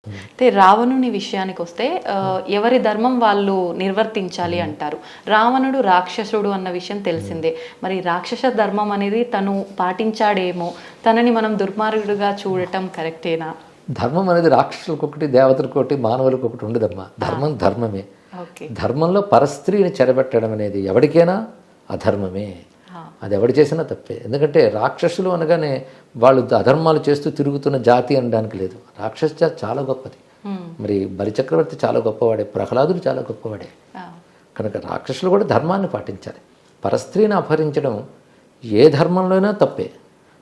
అయితే రావణుని విషయానికి వస్తే ఎవరి ధర్మం వాళ్ళు నిర్వర్తించాలి అంటారు. రావణుడు రాక్షసుడు అన్న విషయం తెలిసిందే. మరి రాక్షస ధర్మం అనేది తను పాటించాడేమో, తనని మనం దుర్మార్గుడుగా చూడటం కరెక్టేనా? ధర్మం అనేది రాక్షసులకు ఒకటి, దేవతలకు ఒకటి, మానవులకు ఒకటి ఉండదమ్మా. ధర్మం ధర్మమే. ధర్మంలో పరస్త్రీని చెరబెట్టడం అనేది ఎవరికైనా అధర్మమే. అది ఎవడు చేసినా తప్పే. ఎందుకంటే రాక్షసులు అనగానే వాళ్ళు అధర్మాలు చేస్తూ తిరుగుతున్న జాతి అనడానికి లేదు. రాక్షస జాతి చాలా గొప్పది. మరి బలిచక్రవర్తి చాలా గొప్పవాడే, ప్రహ్లాదుడు చాలా గొప్పవాడే. కనుక రాక్షసులు కూడా ధర్మాన్ని పాటించాలి. పరస్త్రీని అపహరించడం ఏ ధర్మంలోనైనా తప్పే.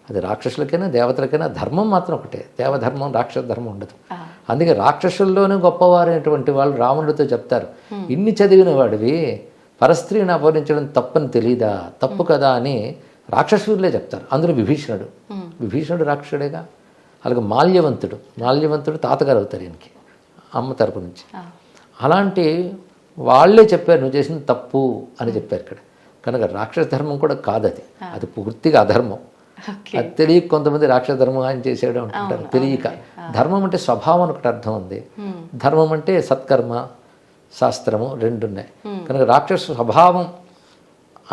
అది రాక్షసులకైనా దేవతలకైనా ధర్మం మాత్రం ఒకటే. దేవధర్మం రాక్షస ధర్మం ఉండదు. అందుకే రాక్షసుల్లోనే గొప్పవారైనటువంటి వాళ్ళు రావణుడితో చెప్తారు, ఇన్ని చదివిన వాడివి పరస్త్రీని అపహరించడం తప్పని తెలీదా, తప్పు కదా అని రాక్షసులే చెప్తారు. అందులో విభీషణుడు రాక్షసుడేగా. అలాగే మాల్యవంతుడు తాతగారు అవుతారు ఈయనకి, అమ్మ తరపు నుంచి. అలాంటి వాళ్ళే చెప్పారు నువ్వు చేసిన తప్పు అని చెప్పారు ఇక్కడ. కనుక రాక్షస ధర్మం కూడా కాదు, అది పూర్తిగా అధర్మం. అది తెలియక కొంతమంది రాక్షస ధర్మం ఆయన చేసాడు అంటుంటారు తెలియక. ధర్మం అంటే స్వభావం ఒకటి అర్థం ఉంది, ధర్మం అంటే సత్కర్మ శాస్త్రము రెండు ఉన్నాయి. కనుక రాక్షస స్వభావం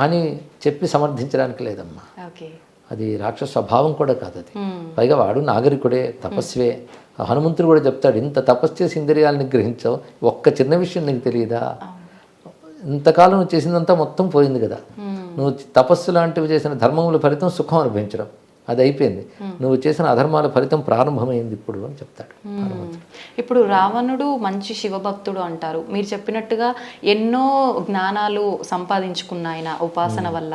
అని చెప్పి సమర్థించడానికి లేదమ్మా. అది రాక్షస స్వభావం కూడా కాదు అది. పైగా వాడు నాగరికుడే, తపస్వే. హనుమంతుడు కూడా చెప్తాడు, ఇంత తపస్సు చేసి ఇంద్రియాలను నిగ్రహించావు, ఒక్క చిన్న విషయం నీకు తెలియదా, ఇంతకాలం నువ్వు చేసిందంతా మొత్తం పోయింది కదా. నువ్వు తపస్సు లాంటివి చేసిన ధర్మముల ఫలితం సుఖం అనుభవించడం, అది అయిపోయింది. నువ్వు చేసిన అధర్మాల ఫలితం ప్రారంభమైంది ఇప్పుడు అని చెప్తాడు. ఇప్పుడు రావణుడు మంచి శివభక్తుడు అంటారు. మీరు చెప్పినట్టుగా ఎన్నో జ్ఞానాలు సంపాదించుకున్న ఆయన ఉపాసన వల్ల.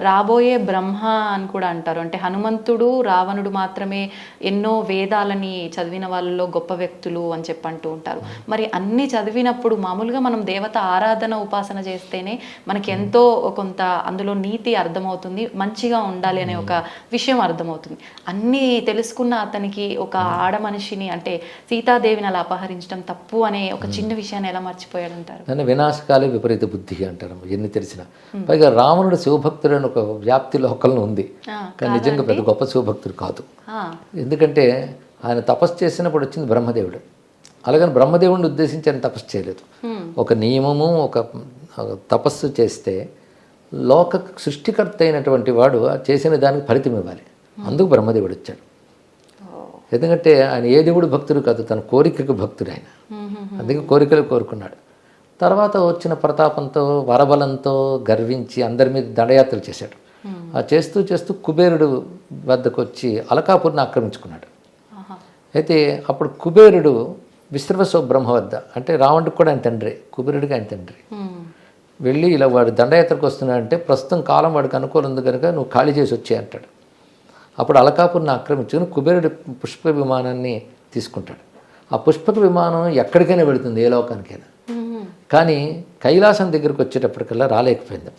రాబోయే బ్రహ్మ అని కూడా అంటారు. అంటే హనుమంతుడు రావణుడు మాత్రమే ఎన్నో వేదాలని చదివిన వాళ్ళలో గొప్ప వ్యక్తులు అని చెప్పి అంటూ ఉంటారు. మరి అన్ని చదివినప్పుడు మామూలుగా మనం దేవత ఆరాధన ఉపాసన చేస్తేనే మనకి ఎంతో కొంత అందులో నీతి అర్థమవుతుంది, మంచిగా ఉండాలి అనే ఒక విషయం అర్థమవుతుంది. అన్నీ తెలుసుకున్న అతనికి ఒక ఆడ మనిషిని అంటే సీతాదేవిని అలా అపహరించడం తప్పు అనే ఒక చిన్న విషయాన్ని ఎలా మర్చిపోయాడు అంటారు? అని వినాశకాలే విపరీత బుద్ధి అంటారు ఎన్ని తెలిసిన. పైగా రావణుడు శివభక్తుడు అని ఒక వ్యాప్తి లోకల్లో ఉంది, కానీ నిజంగా పెద్ద గొప్ప శివభక్తుడు కాదు. ఎందుకంటే ఆయన తపస్సు చేసినప్పుడు వచ్చింది బ్రహ్మదేవుడు. అలాగని బ్రహ్మదేవుడిని ఉద్దేశించి ఆయన తపస్సు చేయలేదు. ఒక నియమము, ఒక తపస్సు చేస్తే లోక సృష్టికర్త అయినటువంటి వాడు చేసిన దానికి ఫలితం ఇవ్వాలి. అందుకు బ్రహ్మదేవుడు వచ్చాడు. ఎందుకంటే ఆయన ఏ దేవుడు భక్తుడు కాదు, తన కోరికకు భక్తుడు ఆయన. అందుకే కోరికలు కోరుకున్నాడు. తర్వాత వచ్చిన ప్రతాపంతో వరబలంతో గర్వించి అందరి మీద దండయాత్రలు చేశాడు. ఆ చేస్తూ చేస్తూ కుబేరుడు వద్దకు వచ్చి అలకాపురిని ఆక్రమించుకున్నాడు. అయితే అప్పుడు కుబేరుడు విశ్రవసో బ్రహ్మ వద్ద, అంటే రావణుడికి కూడా ఆయన తండ్రి, కుబేరుడికి ఆయన తండ్రి, వెళ్ళి ఇలా వాడు దండయాత్రకు వస్తున్నాడంటే ప్రస్తుతం కాలం వాడికి అనుకూలం ఉంది కనుక నువ్వు ఖాళీ చేసి వచ్చే అంటాడు. అప్పుడు అలకాపురిని ఆక్రమించుకుని కుబేరుడి పుష్పక విమానాన్ని తీసుకుంటాడు. ఆ పుష్పక విమానం ఎక్కడికైనా వెళుతుంది, ఏ లోకానికైనా. కానీ కైలాసం దగ్గరికి వచ్చేటప్పటికల్లా రాలేకపోయింది.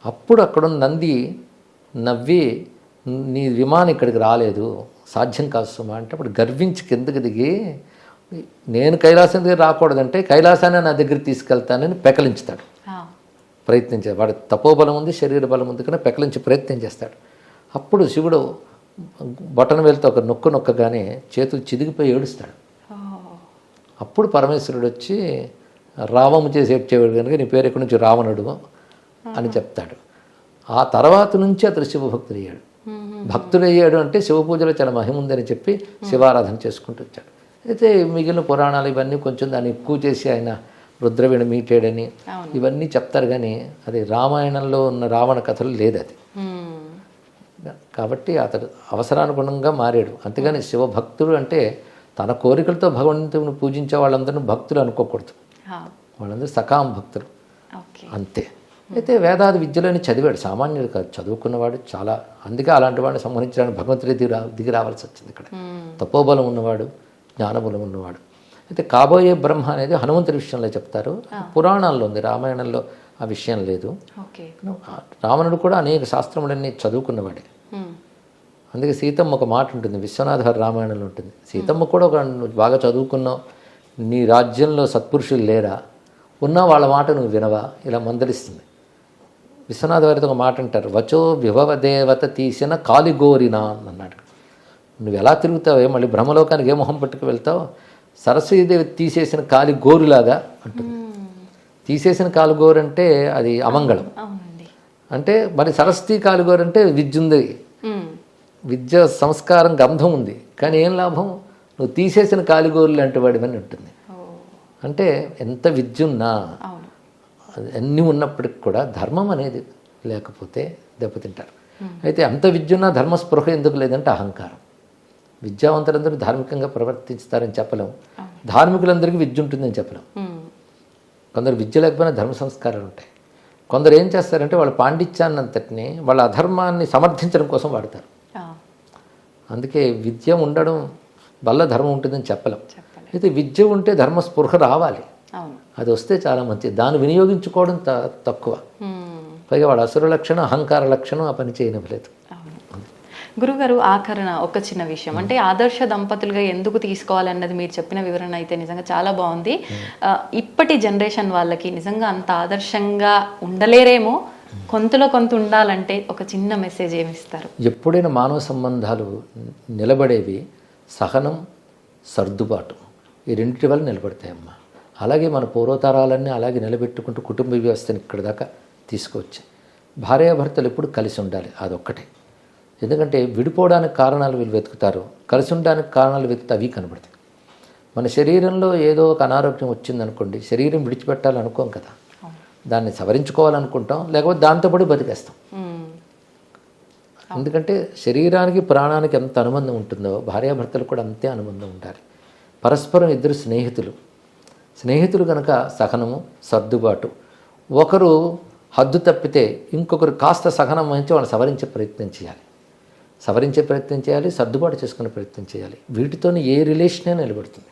అప్పుడు అక్కడున్న నంది నవ్వి, నీ విమానం ఇక్కడికి రాలేదు, సాధ్యం కాదు సుమా అంటే, అప్పుడు గర్వించి కిందకి దిగి, నేను కైలాసం దగ్గర రాకూడదంటే కైలాసాన్ని నా దగ్గర తీసుకెళ్తానని పెకలించుతాడు. ప్రయత్నించాడు. వాడు తపోబలం ఉంది, శరీర బలం ఉంది కానీ పెకలించి ప్రయత్నం చేస్తాడు. అప్పుడు శివుడు బొటన వేలుతో ఒక నొక్కగానే చేతులు చిదిగిపోయి ఏడుస్తాడు. అప్పుడు పరమేశ్వరుడు వచ్చి రావము చేసి ఏడ్చేవాడు కనుక నీ పేరు ఎక్కడి నుంచి రావణుడు అని చెప్తాడు. ఆ తర్వాత నుంచి అతడు శివభక్తుడయ్యాడు. భక్తుడయ్యాడు అంటే శివ పూజలో చాలా మహిమ ఉందని చెప్పి శివారాధన చేసుకుంటూ వచ్చాడు. అయితే మిగిలిన పురాణాలు ఇవన్నీ కొంచెం దాన్ని ఎక్కువ చేసి ఆయన రుద్రవీణ మీటాడని ఇవన్నీ చెప్తారు, కానీ అది రామాయణంలో ఉన్న రావణ కథలు లేదు అది. కాబట్టి అతడు అవసరానుగుణంగా మారాడు. అంతేగాని శివభక్తుడు అంటే తన కోరికలతో భగవంతుని పూజించే వాళ్ళందరినీ భక్తులు అనుకోకూడదు. వాళ్ళందరూ సకామ భక్తులు అంతే. అయితే వేదాది విద్యలని చదివాడు, సామాన్యుడు కాదు, చదువుకున్నవాడు చాలా. అందుకే అలాంటి వాడిని సంహరించడానికి భగవంతుడి దిగి రావాల్సి వచ్చింది. ఇక్కడ తపోబలం ఉన్నవాడు, జ్ఞానబలం ఉన్నవాడు. అయితే కాబోయే బ్రహ్మ అనేది హనుమంతుడి విషయంలో చెప్తారు, పురాణాల్లో ఉంది, రామాయణంలో ఆ విషయం లేదు. రావణుడు కూడా అనేక శాస్త్రములన్నీ చదువుకున్నవాడే. అందుకే సీతమ్మ ఒక మాట ఉంటుంది, విశ్వనాథ రామాయణంలో ఉంటుంది. సీతమ్మ కూడా ఒక బాగా చదువుకున్నావు, నీ రాజ్యంలో సత్పురుషులు లేరా, ఉన్నా వాళ్ళ మాట నువ్వు వినవా, ఇలా మందలిస్తుంది. విశ్వనాథ వారితో ఒక మాట అంటారు, వచో విభవ దేవత తీసిన కాలిగోరినా అన్నాడు. నువ్వు ఎలా తిరుగుతావే మళ్ళీ బ్రహ్మలోకానికి ఏ మొహం పట్టుకు వెళ్తావు, సరస్వతీదేవి తీసేసిన కాలి గోరులాగా అంటుంది. తీసేసిన కాలు గోరు అంటే అది అమంగళం. అంటే మరి సరస్వతి కాలు గోరు అంటే విద్య ఉంది, విద్య సంస్కారం గంధం ఉంది, కానీ ఏం లాభం, నువ్వు తీసేసిన కాలిగోరు లాంటి వాడివని ఉంటుంది. అంటే ఎంత విద్య ఉన్నా అన్నీ ఉన్నప్పటికి కూడా ధర్మం అనేది లేకపోతే దెబ్బతింటారు. అయితే అంత విద్య ఉన్నా ధర్మస్పృహ ఎందుకు లేదంటే అహంకారం. విద్యావంతులందరూ ధార్మికంగా ప్రవర్తిస్తారని చెప్పలేం, ధార్మికులందరికీ విద్య ఉంటుందని చెప్పలేం. కొందరు విద్య లేకపోయినా ధర్మ సంస్కారాలు ఉంటాయి. కొందరు ఏం చేస్తారంటే వాళ్ళ పాండిత్యాన్నంతటిని వాళ్ళ అధర్మాన్ని సమర్థించడం కోసం వాడతారు. అందుకే విద్య ఉండడం వల్ల ధర్మం ఉంటుందని చెప్పలేం. అయితే విద్య ఉంటే ధర్మస్పృహ రావాలి, అది వస్తే చాలా మంచిది. దాన్ని వినియోగించుకోవడం తక్కువ. పైగా వాడు అసుర లక్షణం, అహంకార లక్షణం, ఆ పని చేయనివ్వలేదు. గురుగారు, ఆఖరణ ఒక చిన్న విషయం, అంటే ఆదర్శ దంపతులుగా ఎందుకు తీసుకోవాలన్నది మీరు చెప్పిన వివరణ అయితే నిజంగా చాలా బాగుంది. ఇప్పటి జనరేషన్ వాళ్ళకి నిజంగా అంత ఆదర్శంగా ఉండలేరేమో, కొంతలో కొంత ఉండాలంటే ఒక చిన్న మెసేజ్ ఏమిస్తారు? ఎప్పుడైనా మానవ సంబంధాలు నిలబడేవి సహనం, సర్దుబాటు, ఈ రెండింటి వల్ల నిలబడతాయమ్మా. అలాగే మన పూర్వతరాలన్నీ అలాగే నిలబెట్టుకుంటూ కుటుంబ వ్యవస్థని ఇక్కడ దాకా తీసుకొచ్చాయి. భార్యాభర్తలు ఎప్పుడు కలిసి ఉండాలి, అదొక్కటే. ఎందుకంటే విడిపోవడానికి కారణాలు వీళ్ళు వెతుకుతారు, కలిసి ఉండడానికి కారణాలు వెతుకుతా అవి కనబడతాయి. మన శరీరంలో ఏదో ఒక అనారోగ్యం వచ్చిందనుకోండి, శరీరం విడిచిపెట్టాలనుకోం కదా, దాన్ని సవరించుకోవాలనుకుంటాం, లేకపోతే దాంతోపాటు బతికేస్తాం. ఎందుకంటే శరీరానికి ప్రాణానికి ఎంత అనుబంధం ఉంటుందో భార్యాభర్తలు కూడా అంతే అనుబంధం ఉండాలి. పరస్పరం ఇద్దరు స్నేహితులు కనుక సహనము, సర్దుబాటు. ఒకరు హద్దు తప్పితే ఇంకొకరు కాస్త సహనం వహించి వాళ్ళని సవరించే ప్రయత్నం చేయాలి, సర్దుబాటు చేసుకునే ప్రయత్నం చేయాలి. వీటితోనే ఏ రిలేషనే నిలబడుతుంది.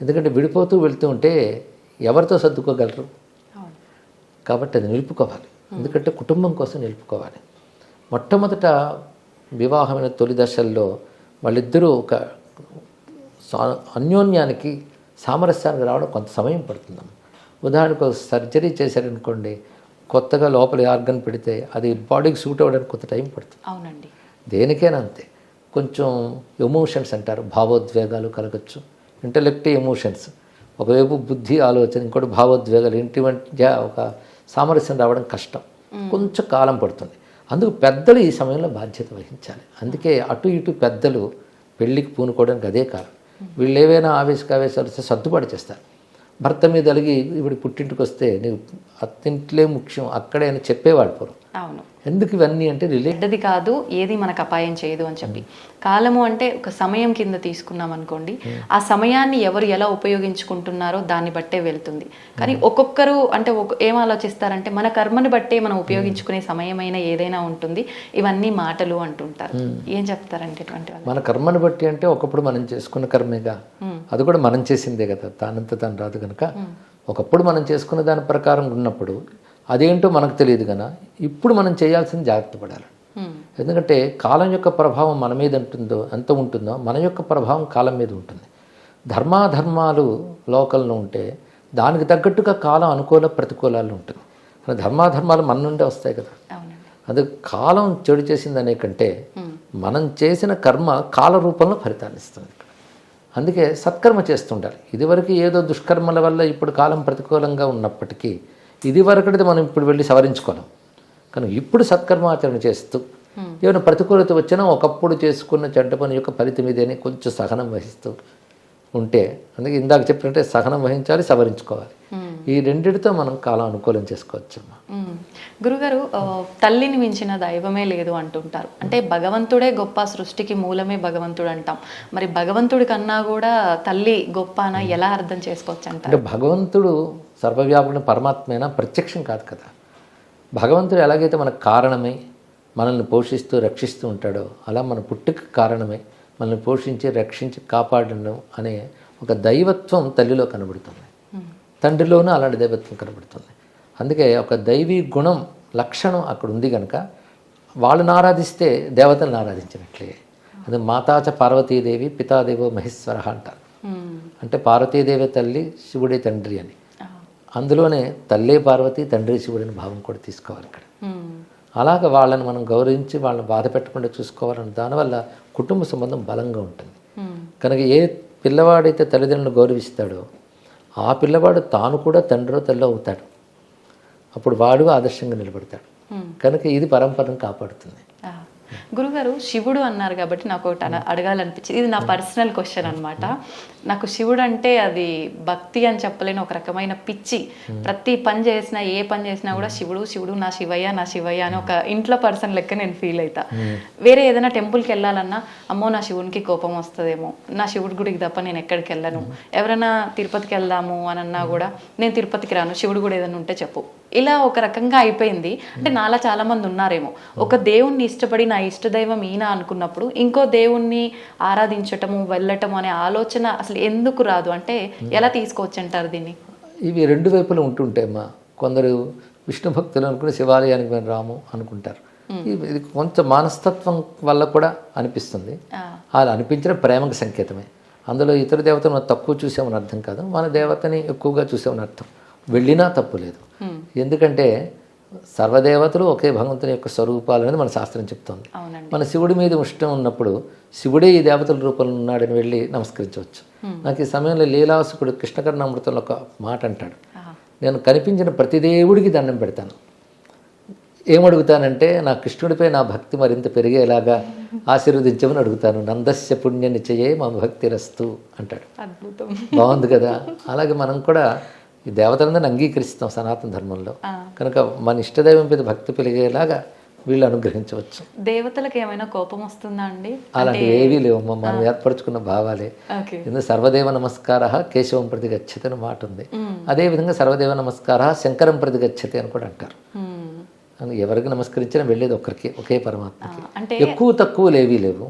ఎందుకంటే విడిపోతూ వెళ్తూ ఉంటే ఎవరితో సర్దుకోగలరు? కాబట్టి అది నిలుపుకోవాలి. ఎందుకంటే కుటుంబం కోసం నిలుపుకోవాలి. మొట్టమొదట వివాహమైన తొలి దశల్లో వాళ్ళిద్దరూ ఒక అన్యోన్యానికి, సామరస్యానికి రావడం కొంత సమయం పడుతుంది. ఉదాహరణకు సర్జరీ చేశారనుకోండి, కొత్తగా లోపల ఆర్గన్ పెడితే అది బాడీకి సూట్ అవ్వడానికి కొంత టైం పడుతుంది. అవునండి, దేనికైనా అంతే. కొంచెం ఎమోషన్స్ అంటారు, భావోద్వేగాలు కలగచ్చు, ఇంటలెక్ట్ ఎమోషన్స్, ఒకవైపు బుద్ధి ఆలోచన, ఇంకోటి భావోద్వేగాలు, ఇంటి మధ్య ఒక సామరస్యం రావడం కష్టం, కొంచెం కాలం పడుతుంది. అందుకు పెద్దలు ఈ సమయంలో బాధ్యత వహించాలి. అందుకే అటు ఇటు పెద్దలు పెళ్ళికి పూనుకోవడానికి అదే కాలం. వీళ్ళు ఏవైనా ఆవేశాలు వస్తే సర్దుబాటు చేస్తారు. భర్త మీద అలిగి ఇప్పుడు పుట్టింటికి వస్తే నీవు అత్తింట్లే ముఖ్యం అక్కడే అని చెప్పేవాడు పూర్వం. అవును, ఎందుకు ఇవన్నీ అంటే చెడ్డది కాదు, ఏది మనకు అపాయం చేయదు అని చెప్పి. కాలము అంటే ఒక సమయం కింద తీసుకున్నాం అనుకోండి, ఆ సమయాన్ని ఎవరు ఎలా ఉపయోగించుకుంటున్నారో దాన్ని బట్టే వెళ్తుంది. కానీ ఒక్కొక్కరు అంటే ఏం ఆలోచిస్తారంటే మన కర్మని బట్టే మనం ఉపయోగించుకునే సమయమైన ఏదైనా ఉంటుంది, ఇవన్నీ మాటలు అంటుంటారు. ఏం చెప్తారంటే ఇటువంటి వాళ్ళు? మన కర్మని బట్టి అంటే ఒకప్పుడు మనం చేసుకున్న కర్మేగా, అది కూడా మనం చేసిందే కదా, తానంత తాను రాదు కనుక ఒకప్పుడు మనం చేసుకున్న దాని ప్రకారం ఉన్నప్పుడు అదేంటో మనకు తెలియదు కనుక ఇప్పుడు మనం చేయాల్సింది జాగ్రత్త పడాలి. ఎందుకంటే కాలం యొక్క ప్రభావం మన మీద ఎంత ఉంటుందో మన యొక్క ప్రభావం కాలం మీద ఉంటుంది. ధర్మాధర్మాలు లోకల్లో ఉంటే దానికి తగ్గట్టుగా కాలం అనుకూల ప్రతికూలాలు ఉంటుంది. ధర్మాధర్మాలు మన నుండే వస్తాయి కదా. అది కాలం చెడు చేసింది అనే కంటే మనం చేసిన కర్మ కాల రూపంలో ఫలితాన్ని ఇస్తుంది. అందుకే సత్కర్మ చేస్తుండాలి. ఇదివరకు ఏదో దుష్కర్మల వల్ల ఇప్పుడు కాలం ప్రతికూలంగా ఉన్నప్పటికీ ఇదివరకటిది మనం ఇప్పుడు వెళ్ళి సవరించుకోలేం. కానీ ఇప్పుడు సత్కర్మాచరణ చేస్తూ ఏమైనా ప్రతికూలత వచ్చినా ఒకప్పుడు చేసుకున్న చెడ్డ పని యొక్క ఫలితం ఇదేని కొంచెం సహనం వహిస్తూ ఉంటే, అందుకే ఇందాక చెప్పినట్టే సహనం వహించాలి, సవరించుకోవాలి. ఈ రెండిటితో మనం కాలం అనుకూలం చేసుకోవచ్చమ్మా. గురుగారు, తల్లిని మించిన దైవమే లేదు అంటుంటారు. అంటే భగవంతుడే గొప్ప, సృష్టికి మూలమే భగవంతుడు అంటాం. మరి భగవంతుడి కన్నా కూడా తల్లి గొప్పన ఎలా అర్థం చేసుకోవచ్చు అంటారు? అంటే భగవంతుడు సర్వవ్యాపకుడు పరమాత్మైనా ప్రత్యక్షం కాదు కదా. భగవంతుడు ఎలాగైతే మనకు కారణమై మనల్ని పోషిస్తూ రక్షిస్తూ ఉంటాడో అలా మన పుట్టుక కారణమై మనల్ని పోషించి రక్షించి కాపాడడం అనే ఒక దైవత్వం తల్లిలో కనబడుతుంది. తండ్రిలోనూ అలాంటి దైవత్వం కనబడుతుంది. అందుకే ఒక దైవీ గుణం లక్షణం అక్కడ ఉంది కనుక వాళ్ళని ఆరాధిస్తే దేవతలను ఆరాధించినట్లే. అది మాతాచ పార్వతీదేవి పితాదేవో మహేశ్వర అంటారు. అంటే పార్వతీదేవి తల్లి, శివుడే తండ్రి అని. అందులోనే తల్లే పార్వతి, తండ్రి శివుడని భావం కూడా తీసుకోవాలి ఇక్కడ. అలాగ వాళ్ళని మనం గౌరవించి వాళ్ళని బాధ పెట్టకుండా చూసుకోవాలని దానివల్ల కుటుంబ సంబంధం బలంగా ఉంటుంది. కనుక ఏ పిల్లవాడైతే తల్లిదండ్రులను గౌరవిస్తాడో ఆ పిల్లవాడు తాను కూడా తండ్రో తల్లో అవుతాడు. అప్పుడు వాడు ఆదర్శంగా నిలబడతాడు. కనుక ఇది పరంపరను కాపాడుతుంది. గురుగారు శివుడు అన్నారు కాబట్టి నాకు ఒకటి అడగాలనిపించింది. ఇది నా పర్సనల్ క్వశ్చన్ అనమాట. నాకు శివుడు అంటే అది భక్తి అని చెప్పలేని ఒక రకమైన పిచ్చి. ప్రతి పని చేసినా ఏ పని చేసినా కూడా శివుడు శివుడు నా శివయ్య అని ఒక ఇంట్లో పర్సన్ లెక్క నేను ఫీల్ అవుతా. వేరే ఏదైనా టెంపుల్కి వెళ్ళాలన్నా అమ్మో నా శివునికి కోపం వస్తుందేమో, నా శివుడి గుడికి తప్ప నేను ఎక్కడికి వెళ్ళను, ఎవరైనా తిరుపతికి వెళ్దాము అని అన్నా కూడా నేను తిరుపతికి రాను, శివుడు కూడా ఏదైనా ఉంటే చెప్పు. ఇలా ఒక రకంగా అయిపోయింది. అంటే నాలా చాలా మంది ఉన్నారేమో, ఒక దేవుణ్ణి ఇష్టపడి నా ఇష్టదైవం ఈయన అనుకున్నప్పుడు ఇంకో దేవుణ్ణి ఆరాధించటము వెళ్ళటము అనే ఆలోచన అసలు ఎందుకు రాదు? అంటే ఎలా తీసుకోవచ్చు అంటారు దీన్ని? ఇవి రెండు వైపులు ఉంటుంటాయమ్మా. కొందరు విష్ణు భక్తులు అనుకుని శివాలయానికి మేము రాము అనుకుంటారు. ఇది కొంచెం మనస్తత్వం వల్ల కూడా అనిపిస్తుంది. అలా అనిపించిన ప్రేమకు సంకేతమే. అందులో ఇతర దేవతను మనం తక్కువ చూసామని అర్థం కాదు, మన దేవతని ఎక్కువగా చూసామని అర్థం. వెళ్ళినా తప్పు లేదు. ఎందుకంటే సర్వదేవతలు ఒకే భగవంతుని యొక్క స్వరూపాలు అనేది మన శాస్త్రం చెప్తోంది. మన శివుడి మీద ఇష్టం ఉన్నప్పుడు శివుడే ఈ దేవతల రూపంలో ఉన్నాడని వెళ్ళి నమస్కరించవచ్చు. నాకు ఈ సమయంలో లీలాసుకుడు కృష్ణకర్ణామృతంలో ఒక మాట అంటాడు, నేను కనిపించిన ప్రతి దేవుడికి దండం పెడతాను. ఏమడుగుతానంటే నా కృష్ణుడిపై నా భక్తి మరింత పెరిగేలాగా ఆశీర్వదించమని అడుగుతాను. నందస్య పుణ్య నిశ్చయే మా భక్తి రస్తు అంటాడు. అద్భుతం, బాగుంది కదా. అలాగే మనం కూడా ఈ దేవతలందరినీ అంగీకరిస్తాం సనాతన ధర్మంలో. కనుక మన ఇష్టదైవం మీద భక్తి పెరిగేలాగా వీళ్ళు అనుగ్రహించవచ్చు. దేవతలకు ఏమైనా కోపం వస్తుందా అండి? అలాంటివి ఏవీ లేవమ్మా, మనం ఏర్పరచుకున్న భావాలే. ఎందుకు సర్వదేవ నమస్కార కేశవం ప్రతి గచ్చతి అని మాట ఉంది. అదేవిధంగా సర్వదేవ నమస్కార శంకరం ప్రతి గచ్చతి అని కూడా అంటారు. ఎవరికి నమస్కరించినా వెళ్ళేది ఒక్కరికి, ఒకే పరమాత్మకి. ఎక్కువ తక్కువలు ఏవీ లేవు.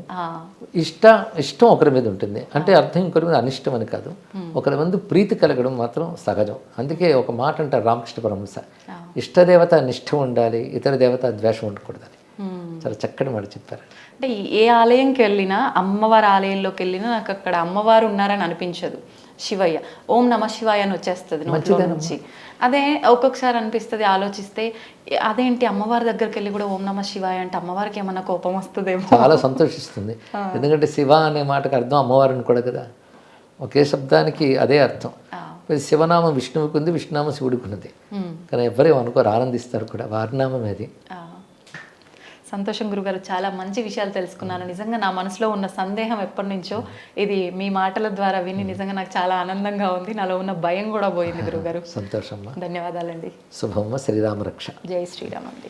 ఇష్టం ఒకరి మీద ఉంటుంది అంటే అర్థం ఇంకొకరి మీద అనిష్టం అని కాదు. ఒకరి మంది ప్రీతి కలగడం మాత్రం సహజం. అందుకే ఒక మాట అంటారు రామకృష్ణ పరమహంస, ఇష్టదేవత నిష్ఠ ఉండాలి, ఇతర దేవత ద్వేషం ఉండకూడదని. చాలా చక్కటి మాట చెప్పారు. అంటే ఏ ఆలయంకి వెళ్ళినా, అమ్మవారి ఆలయంలోకి వెళ్ళినా నాకు అక్కడ అమ్మవారు ఉన్నారని అనిపించదు. శివయ్య ఓం నమ శివాయ అని వచ్చేస్తుంది నోట్లో నుంచి. అదే ఒక్కొక్కసారి అనిపిస్తుంది ఆలోచిస్తే, అదేంటి అమ్మవారి దగ్గరికి వెళ్ళి కూడా ఓం నమ శివాయ అంటే అమ్మవారికి ఏమన్నా కోపం వస్తుందేమో. చాలా సంతోషిస్తుంది. ఎందుకంటే శివ అనే మాటకు అర్థం అమ్మవారిని కూడా కదా, ఒకే శబ్దానికి అదే అర్థం. శివనామం విష్ణువుకి ఉంది, విష్ణునామం శివుడికి ఉన్నది. కానీ ఎవరేమో అనుకోరు, ఆనందిస్తారు కూడా. వారినామం అది. సంతోషం గురుగారు, చాలా మంచి విషయాలు తెలుసుకున్నాను. నిజంగా నా మనసులో ఉన్న సందేహం ఎప్పటి నుంచో ఇది మీ మాటల ద్వారా విని నిజంగా నాకు చాలా ఆనందంగా ఉంది. నాలో ఉన్న భయం కూడా పోయింది గురుగారు. సంతోషం. ధన్యవాదాలండి. శుభమ్మ. శ్రీరామ రక్ష. జై శ్రీరామ్ అండి.